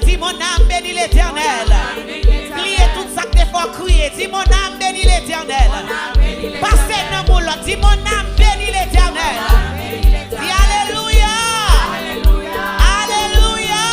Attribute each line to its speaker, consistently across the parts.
Speaker 1: dis mon âme bénit l'éternel. Pliez tout ça que tu faut crier, dis mon âme bénit l'éternel. Passez dans mon lot, dis mon âme bénit l'éternel. Dis alléluia. Alléluia.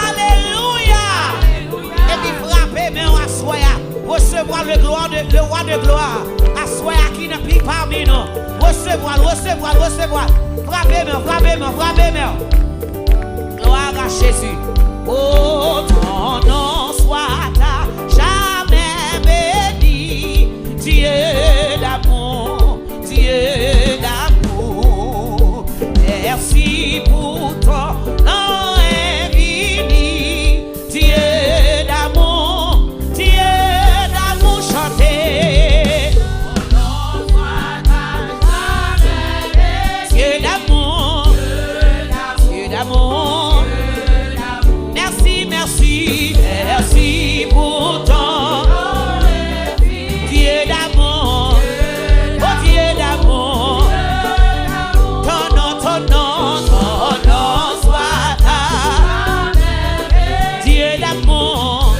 Speaker 1: Alléluia. Et puis frappez, mais on assoya. Recevoir le roi de gloire. Assoya qui ne plie parmi nous. Recevoir. Frappez, mais. Gloire à Jésus. Oh, ton nom soit à jamais béni. Dieu d'amour, Dieu d'amour. Merci pour ton nom infini. Dieu d'amour, chantez. Ton nom soit à jamais béni. Dieu d'amour, Dieu d'amour. Merci pour ton Dieu d'amour, oh Dieu d'amour, ton nom soit à Dieu d'amour,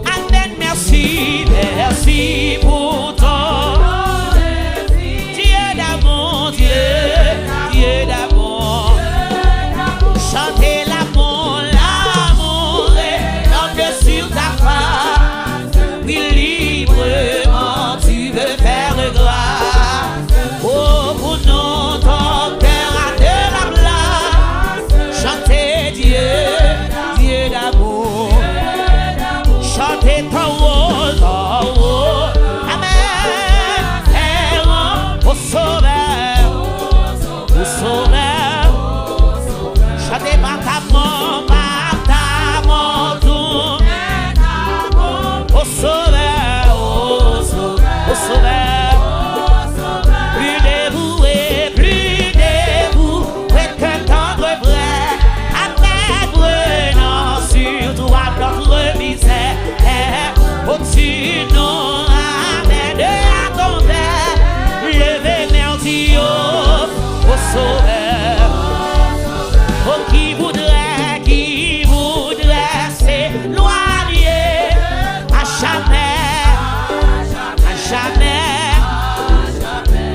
Speaker 1: Amen, merci pour ton Dieu d'amour, Dieu d'amour. Chantez l'amour est sur ta face. Oui, librement, tu veux faire grâce. Oh, pour nous, ton cœur a de la place. Chantez Dieu d'amour. Chantez ton haut. Amen. Au sauveur, au sauveur. Chantez par ta main, tout. Au sauveur, au sauveur. Plus dévoué que tendre vrai. Apprenant sur toi notre misère. Au-dessus de nous, amen, de la tombe. Levez merci au sauveur. Oh, qui voudrait s'éloigner à jamais,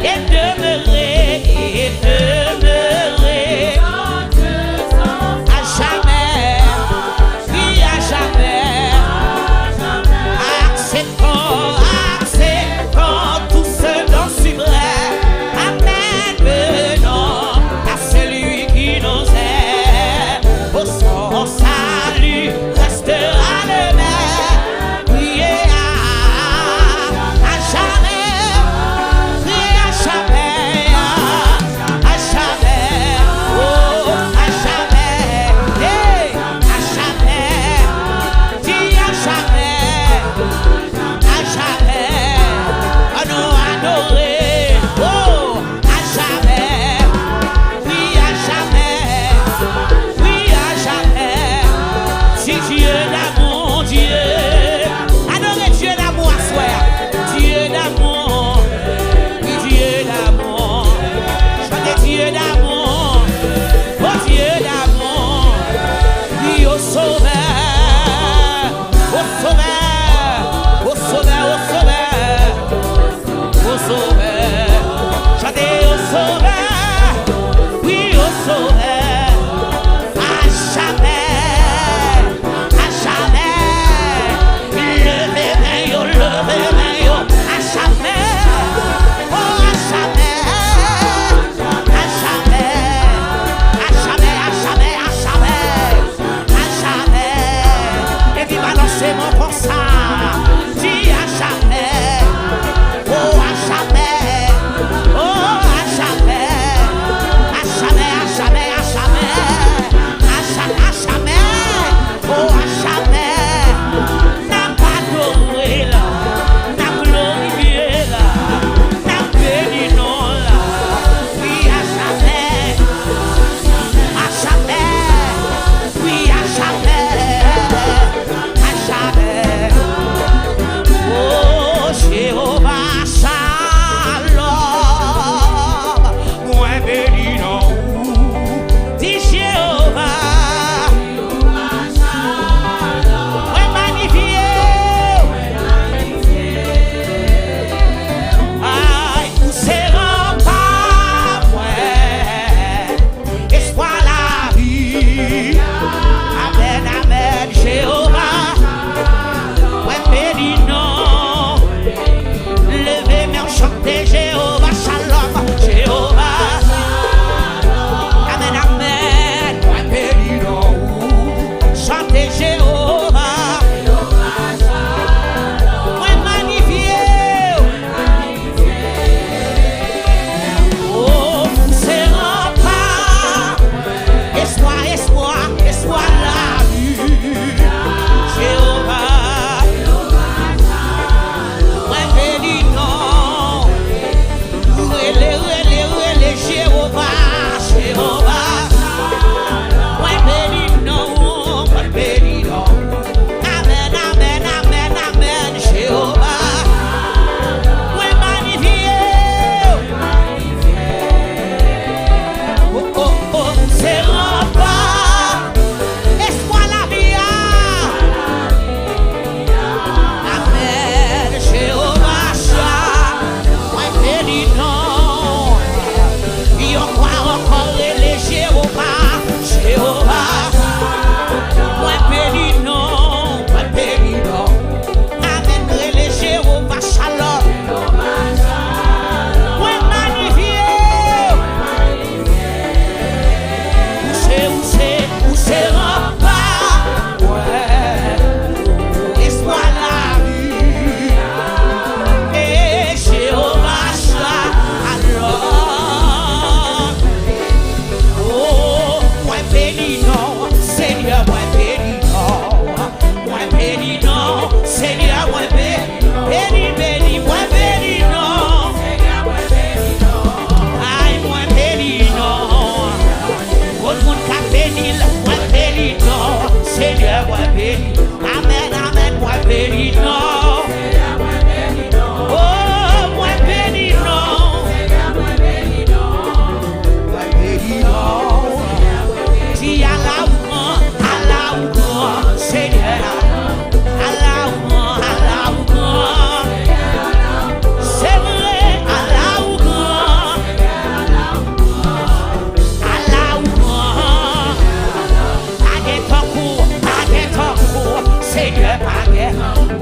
Speaker 1: et demeurer à jamais, oui à jamais. Acceptons tout ce dont suis vrai. Amen, venons à celui qui nous aime. Son salut restera le même. Priez à jamais, priez à jamais, oh, à jamais, hey, à jamais, dis à jamais, à nous adorer, oh, à jamais, oui à jamais. Dieu d'amour, adorez Dieu d'amour à soi. Dieu d'amour, oui Dieu d'amour, chantez Dieu d'amour, oh Dieu d'amour, oui au sauveur, au sauveur, au sauveur, au sauveur, chantez au sauveur, oui au sauveur. À jamais,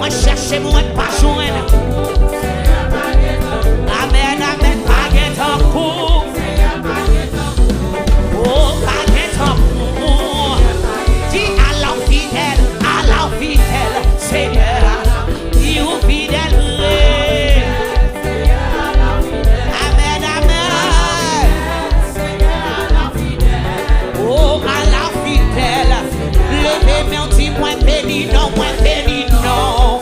Speaker 1: Moi cherche, moi pas joindre. Amen, amen, pas get en cours. Oh, pas get en cours. Dis à la fidèle, Seigneur, dis au fidèle. Amen, amen. Oh, à la fidèle, levez-moi, dis-moi béni, non, moi béni, non.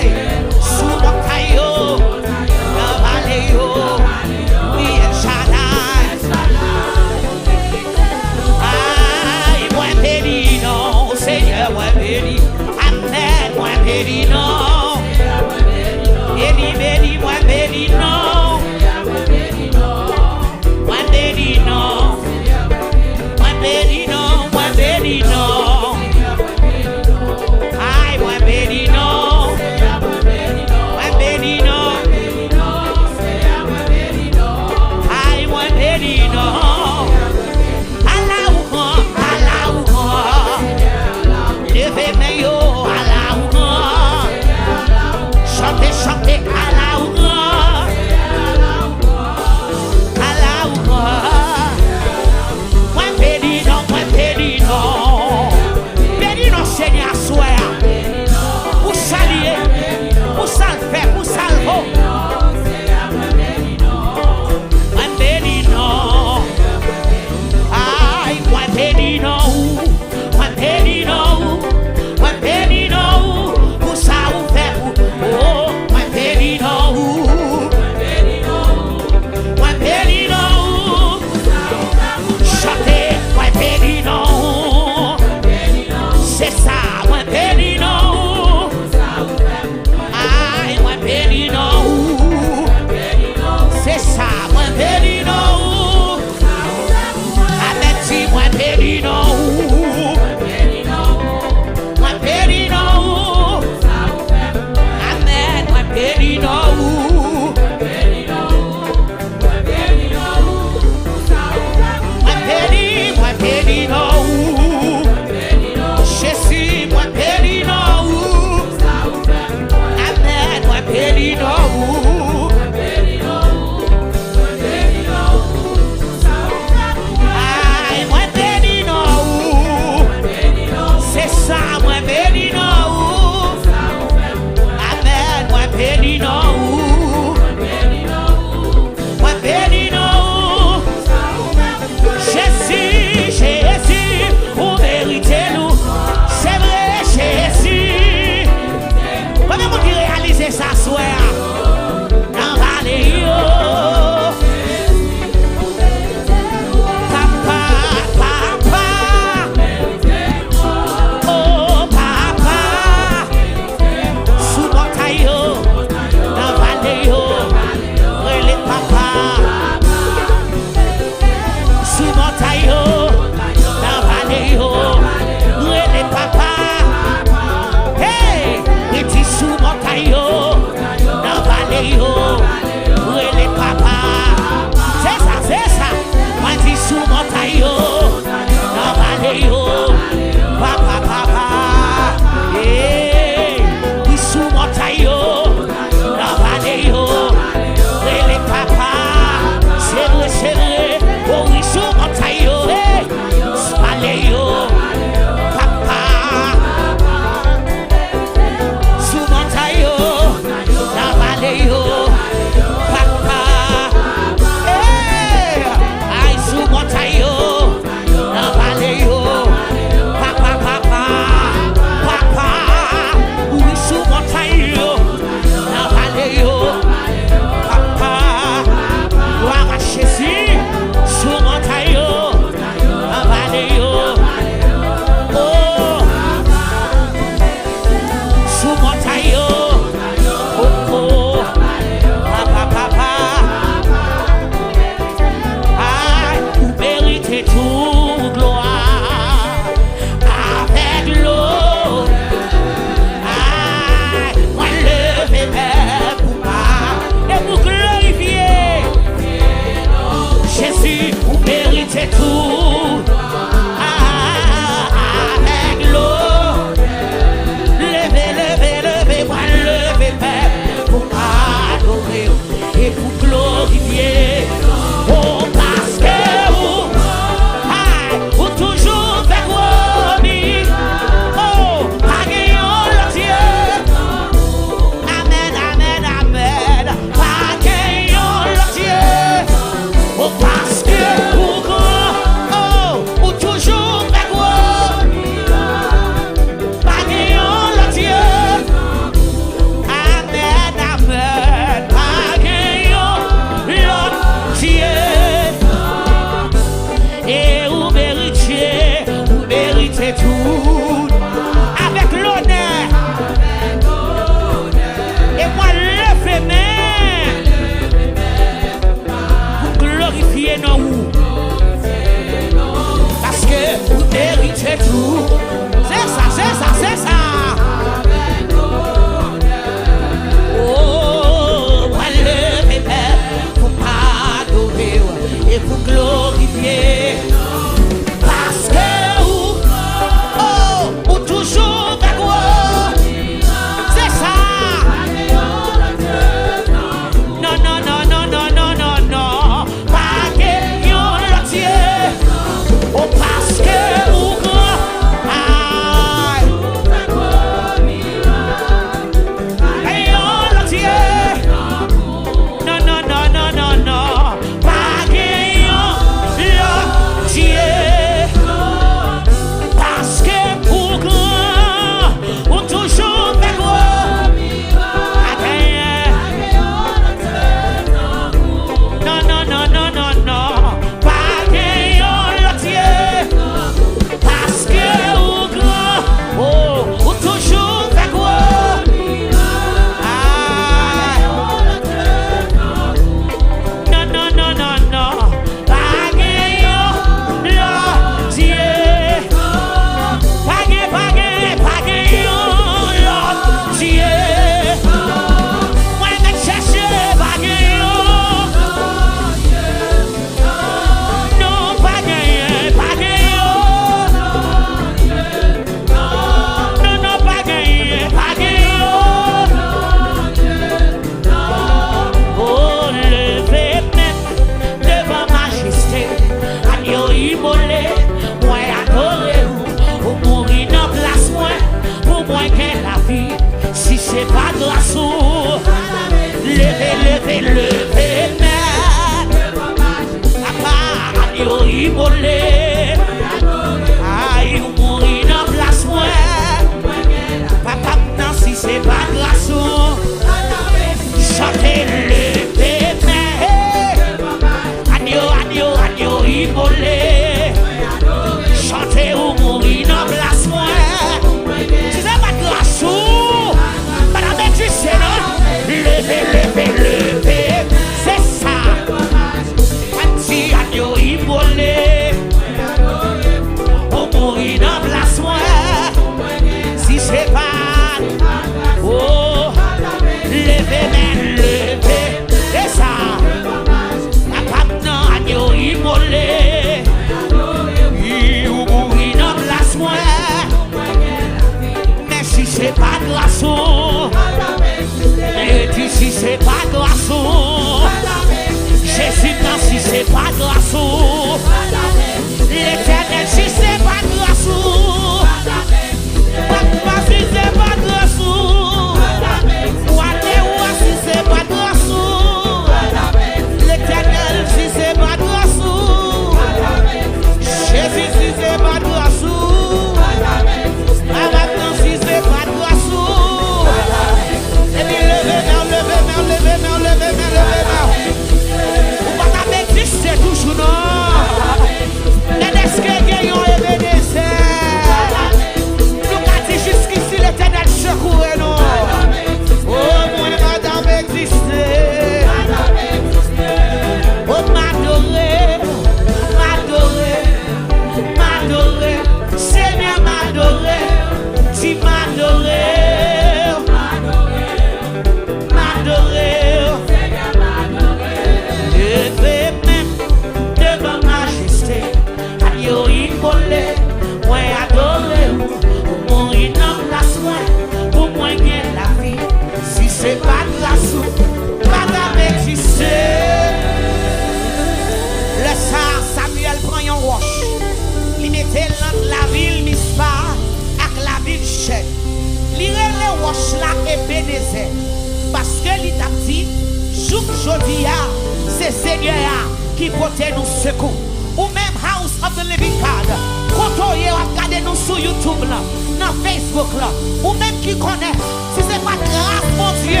Speaker 1: Seigneur qui porte nous secours. Ou même House of the Living God. Quand on regarde nous sur YouTube, là, dans Facebook, là, ou même qui connaît, si c'est pas grâce, mon Dieu,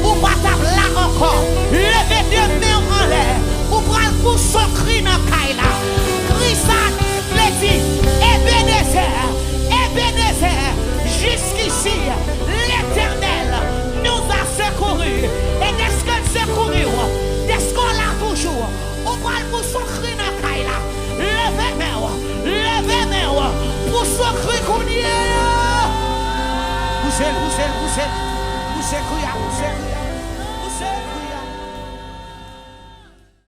Speaker 1: ou pas là encore, levez deux mains en l'air, ou prenez pour son cri dans le caille là. Cri ça, le dit, Ebenezer, jusqu'ici, l'Éternel nous a secourus. Et est-ce que secouru, est-ce qu'on l'a toujours? On parle pour son cri dans le caille là. Levez-moi, pour son cri qu'on y est. Poussez, poussez, poussez, poussez, poussez,